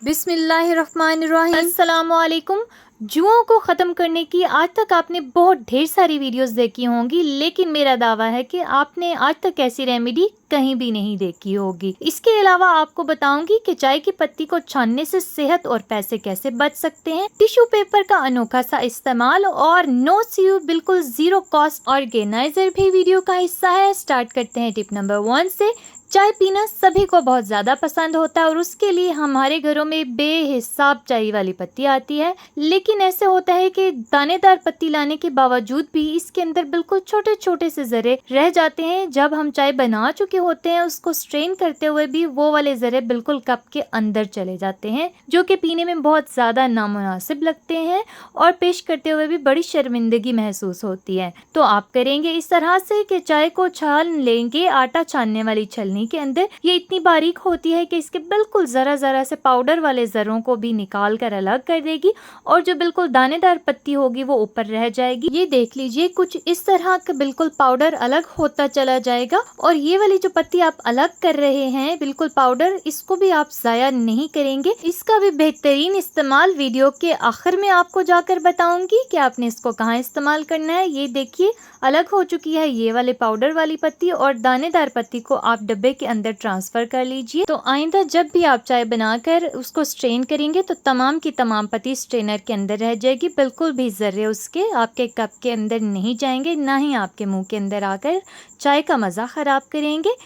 बिस्मिल्लाहिर्रहमानिर्रहीम। अस्सलामुअलैकुम। जुओं को ख़त्म करने की आज तक आपने बहुत ढेर सारी वीडियोस देखी होंगी, लेकिन मेरा दावा है कि आपने आज तक ऐसी रेमेडी कहीं भी नहीं देखी होगी। इसके अलावा आपको बताऊंगी कि चाय की पत्ती को छानने से सेहत और पैसे कैसे बच सकते हैं, टिश्यू पेपर का अनोखा सा इस्तेमाल और नो सीयू बिल्कुल जीरो कॉस्ट ऑर्गेनाइजर भी वीडियो का हिस्सा है। स्टार्ट करते हैं टिप नंबर 1 से। चाय पीना सभी को बहुत ज़्यादा पसंद होता है और उसके लिए हमारे घरों में बेहिसाब चाय वाली पत्ती आती है, लेकिन ऐसे होता है कि दानेदार पत्ती लाने के बावजूद भी इसके अंदर बिल्कुल छोटे छोटे से जरे रह जाते हैं। जब हम चाय बना चुके होते हैं उसको स्ट्रेन करते हुए भी वो वाले जरे बिल्कुल कप के अंदर चले जाते हैं, जो कि पीने में बहुत ज़्यादा नामुनासिब लगते हैं और पेश करते हुए भी बड़ी शर्मिंदगी महसूस होती है। तो आप करेंगे इस तरह से कि चाय को छान लेंगे आटा छानने वाली छलनी के अंदर। ये इतनी बारीक होती है कि इसके बिल्कुल जरा जरा से पाउडर वाले जरों को भी निकाल कर अलग कर देगी और जो बिल्कुल दानेदार पत्ती होगी वो ऊपर रह जाएगी। ये देख लीजिए, कुछ इस तरह का बिल्कुल पाउडर अलग होता चला जाएगा। और ये वाली जो पत्ती आप अलग कर रहे हैं बिल्कुल पाउडर, इसको भी आप जाया नहीं करेंगे। इसका भी बेहतरीन इस्तेमाल वीडियो के आखिर में आपको जाकर बताऊंगी कि आपने इसको कहाँ इस्तेमाल करना है। ये देखिए, अलग हो चुकी है ये वाले पाउडर वाली पत्ती और दानेदार पत्ती को आप डब्बे के अंदर ट्रांसफर कर लीजिए। तो आइंदा जब भी आप चाय बनाकर उसको स्ट्रेन करेंगे तो तमाम की तमाम पत्ती स्ट्रेनर के अंदर रह जाएगी, बिल्कुल भी जर्रे उसके आपके कप के अंदर नहीं जाएंगे, ना ही आपके मुंह के अंदर आकर चाय का मज़ा ख़राब करेंगे।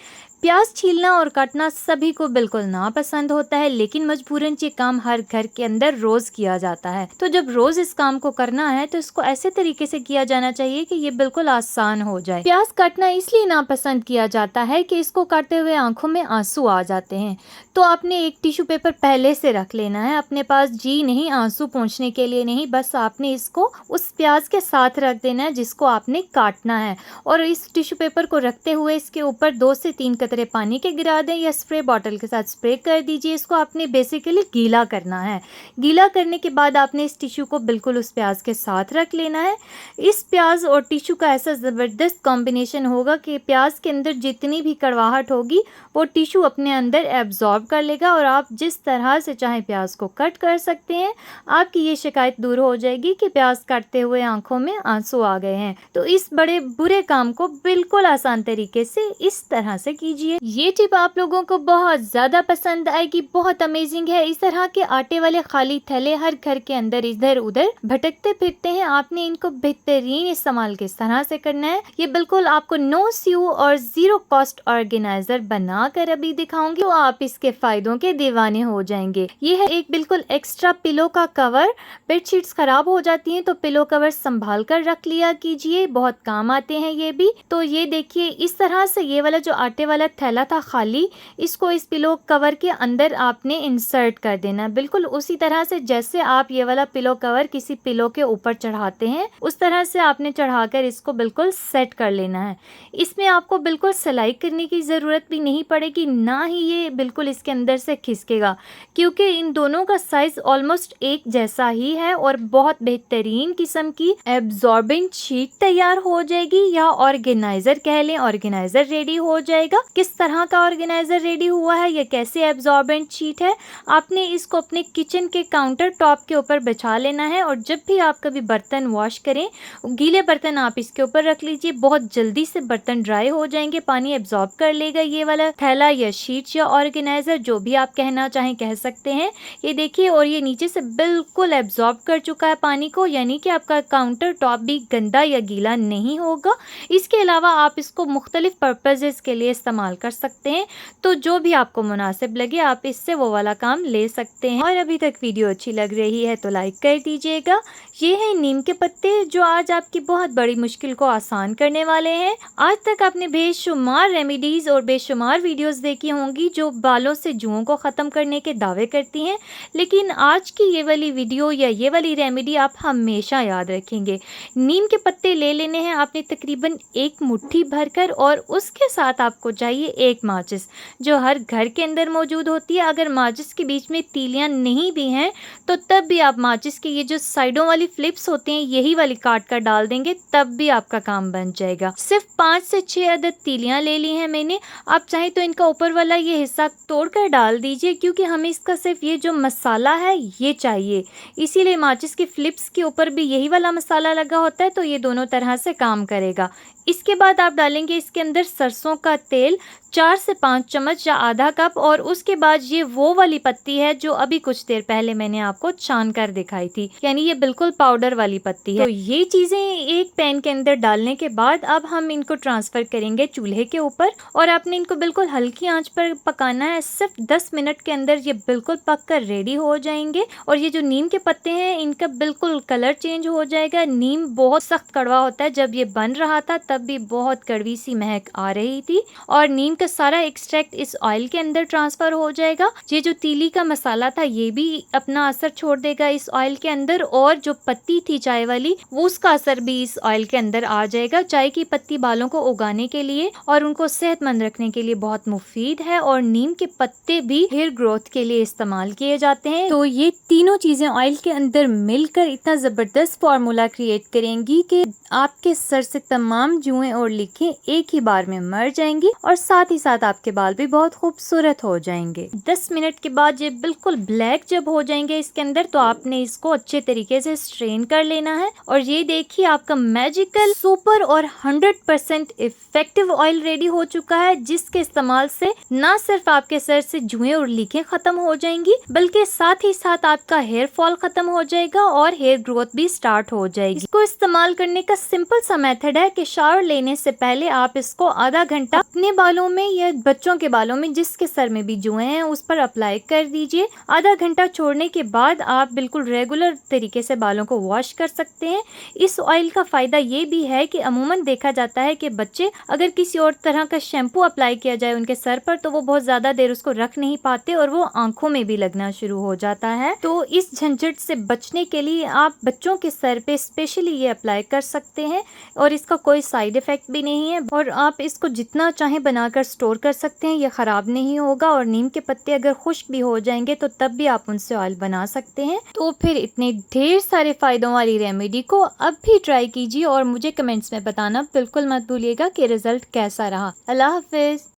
प्याज छीलना और काटना सभी को बिल्कुल नापसंद होता है, लेकिन मजबूरन ये काम हर घर के अंदर रोज किया जाता है। तो जब रोज इस काम को करना है तो इसको ऐसे तरीके से किया जाना चाहिए कि ये बिल्कुल आसान हो जाए। प्याज काटना इसलिए नापसंद किया जाता है कि इसको काटते हुए आंखों में आंसू आ जाते हैं। तो आपने एक टिश्यू पेपर पहले से रख लेना है अपने पास, जी नहीं, आंसू पोंछने के लिए नहीं, बस आपने इसको उस प्याज के साथ रख देना है जिसको आपने काटना है। और इस टिश्यू पेपर को रखते हुए इसके ऊपर 2 से 3 कतरे पानी के गिरा दें या स्प्रे बॉटल के साथ स्प्रे कर दीजिए। इसको आपने बेसिकली गीला करना है। गीला करने के बाद आपने इस टिश्यू को बिल्कुल उस प्याज के साथ रख लेना है। इस प्याज और टिश्यू का ऐसा ज़बरदस्त कॉम्बिनेशन होगा कि प्याज के अंदर जितनी भी कड़वाहट होगी वो टिश्यू अपने अंदर एब्जॉर्ब कर लेगा और आप जिस तरह से चाहे प्याज को कट कर सकते हैं। आपकी ये शिकायत दूर हो जाएगी कि प्याज काटते हुए आंखों में आंसू आ गए हैं। तो इस बड़े बुरे काम को बिल्कुल आसान तरीके से इस तरह से कीजिए। ये टिप आप लोगों को बहुत ज़्यादा पसंद आएगी, बहुत अमेजिंग है। इस तरह के आटे वाले खाली थैले हर घर के अंदर इधर उधर भटकते फिरते हैं, आपने इनको बेहतरीन इस्तेमाल किस तरह से करना है ये बिल्कुल आपको नो सीयू और जीरो कॉस्ट ऑर्गेनाइजर बनाकर अभी दिखाऊंगी, तो आप इसके फायदों के दीवाने हो जाएंगे। ये है एक बिल्कुल एक्स्ट्रा पिलो का कवर। बेडशीट्स खराब हो जाती हैं तो पिलो कवर संभाल कर रख लिया कीजिए, बहुत काम आते हैं ये भी। तो ये देखिए, इस तरह से ये वाला जो आटे वाला थैला था खाली, इसको इस पिलो कवर के अंदर आपने इंसर्ट कर देना है, बिल्कुल उसी तरह से जैसे आप ये वाला पिलो कवर किसी पिलो के ऊपर चढ़ाते हैं उस तरह से आपने चढ़ाकर इसको बिल्कुल सेट कर लेना है। इसमें आपको बिल्कुल सिलाई करने की ज़रूरत भी नहीं पड़ेगी, ना ही ये बिल्कुल इसके अंदर से खिसकेगा, क्योंकि इन दोनों का साइज ऑलमोस्ट एक जैसा ही है और बहुत बेहतरीन किस्म की एब्जॉर्बेंट शीट तैयार हो जाएगी, या ऑर्गेनाइजर कह लें, ऑर्गेनाइजर रेडी हो जाएगा। किस तरह का ऑर्गेनाइजर रेडी हुआ है, ये कैसे एब्जॉर्बेंट शीट है, आपने इसको अपने किचन के काउंटर टॉप के ऊपर बिछा लेना है। और जब भी आप कभी बर्तन वॉश करें, गीले बर्तन आप इसके ऊपर रख लीजिए, बहुत जल्दी से बर्तन ड्राई हो जाएंगे, पानी एब्जॉर्ब कर लेगा ये वाला थैला या शीट या ऑर्गेनाइजर, जो भी आप कहना चाहें कह सकते हैं। ये देखिए, और ये नीचे से बिल्कुल एब्जॉर्ब कर चुका है पानी को, यानी कि आपका काउंटर टॉप भी गंदा या गीला नहीं होगा। इसके अलावा आप इसको मुख्तलिफ पर्पजेस के लिए इस्तेमाल कर सकते हैं, तो जो भी आपको मुनासिब लगे आप इससे वो वाला काम ले सकते हैं। और अभी तक वीडियो अच्छी लग रही है तो लाइक कर दीजिएगा। ये है नीम के पत्ते, जो आज आपकी बहुत बड़ी मुश्किल को आसान करने वाले हैं। आज तक आपने बेशुमार रेमेडीज़ और बेशुमार वीडियोस देखी होंगी जो बालों से जुओं को ख़त्म करने के दावे करती हैं, लेकिन आज की ये वाली वीडियो या ये वाली रेमेडी आप हमेशा याद रखेंगे। नीम के पत्ते ले लेने हैं आपने तकरीबन 1 मुट्ठी भरकर, और उसके साथ आपको चाहिए चाहिए एक माचिस जो हर घर के अंदर मौजूद होती है। अगर माचिस के बीच में तीलियां नहीं भी हैं तो तब भी आप माचिस के ये जो साइडों वाली फ्लिप्स होती हैं यही वाली काट कर डाल देंगे, तब भी आपका काम बन जाएगा। सिर्फ 5 से 6 अदद तीलियां ले ली हैं मैंने। आप चाहे तो इनका ऊपर वाला ये हिस्सा तोड़ कर डाल दीजिए, क्योंकि हमें इसका सिर्फ ये जो मसाला है ये चाहिए, इसीलिए माचिस की फ्लिप्स के ऊपर भी यही वाला मसाला लगा होता है, तो ये दोनों तरह से काम करेगा। इसके बाद आप डालेंगे इसके अंदर सरसों का तेल 4 से 5 चम्मच या आधा कप, और उसके बाद ये वो वाली पत्ती है जो अभी कुछ देर पहले मैंने आपको छान कर दिखाई थी, यानी ये बिल्कुल पाउडर वाली पत्ती है। तो ये चीज़ें एक पैन के अंदर डालने के बाद अब हम इनको ट्रांसफ़र करेंगे चूल्हे के ऊपर, और आपने इनको बिल्कुल हल्की आंच पर पकाना है। सिर्फ 10 मिनट के अंदर ये बिल्कुल पक कर रेडी हो जाएंगे। और ये जो नीम के पत्ते हैं इनका बिल्कुल कलर चेंज हो जाएगा। नीम बहुत सख्त कड़वा होता है, जब ये बन रहा था तब भी बहुत कड़वी सी महक आ रही थी, और नीम का सारा एक्सट्रैक्ट इस ऑयल के अंदर ट्रांसफर हो जाएगा। ये जो तीली का मसाला था ये भी अपना असर छोड़ देगा इस ऑयल के अंदर, और जो पत्ती थी चाय वाली वो उसका असर भी इस ऑयल के अंदर आ जाएगा। चाय की पत्ती बालों को उगाने के लिए और उनको सेहतमंद रखने के लिए बहुत मुफीद है, और नीम के पत्ते भी हेयर ग्रोथ के लिए इस्तेमाल किए जाते हैं। तो ये तीनों चीजें ऑयल के अंदर मिलकर इतना जबरदस्त फार्मूला क्रिएट करेंगी कि आपके सर से तमाम जुएं और लिखें एक ही बार में मर जाएंगी, और साथ ही साथ आपके बाल भी बहुत खूबसूरत हो जाएंगे। 10 मिनट के बाद ये बिल्कुल ब्लैक जब हो जाएंगे इसके अंदर, तो आपने इसको अच्छे तरीके से स्ट्रेन कर लेना है। और ये देखिए आपका मैजिकल सुपर और 100% इफेक्टिव ऑयल रेडी हो चुका है, जिसके इस्तेमाल से ना सिर्फ आपके सर से जुएं और लीकें खत्म हो जाएंगी, बल्कि साथ ही साथ आपका हेयर फॉल खत्म हो जाएगा और हेयर ग्रोथ भी स्टार्ट हो जाएगी। इसको इस्तेमाल करने का सिंपल सा मेथड है कि शावर लेने से पहले आप इसको आधा घंटा अपने बालों में या बच्चों के बालों में जिसके सर में भी जुएं हैं उस पर अप्लाई कर दीजिए। आधा घंटा छोड़ने के बाद आप बिल्कुल रेगुलर तरीके से बालों को वॉश कर सकते हैं। इस ऑयल का फायदा ये भी है कि अमूमन देखा जाता है कि बच्चे अगर किसी और तरह का शैम्पू अप्लाई किया जाए उनके सर पर तो वो बहुत ज्यादा देर उसको रख नहीं पाते और वो आंखों में भी लगना शुरू हो जाता है। तो इस झंझट से बचने के लिए आप बच्चों के सर पे स्पेशली ये अप्लाई कर सकते हैं, और इसका कोई साइड इफेक्ट भी नहीं है, और आप इसको जितना चाहें बनाकर स्टोर कर सकते हैं, ये खराब नहीं होगा। और नीम के पत्ते अगर खुश्क भी हो जाएंगे तो तब भी आप उनसे ऑयल बना सकते हैं। तो फिर इतने ढेर सारे फायदों वाली रेमेडी को अब भी ट्राई कीजिए और मुझे कमेंट्स में बताना बिल्कुल मत भूलिएगा कि रिजल्ट कैसा रहा। अल्लाह हाफिज।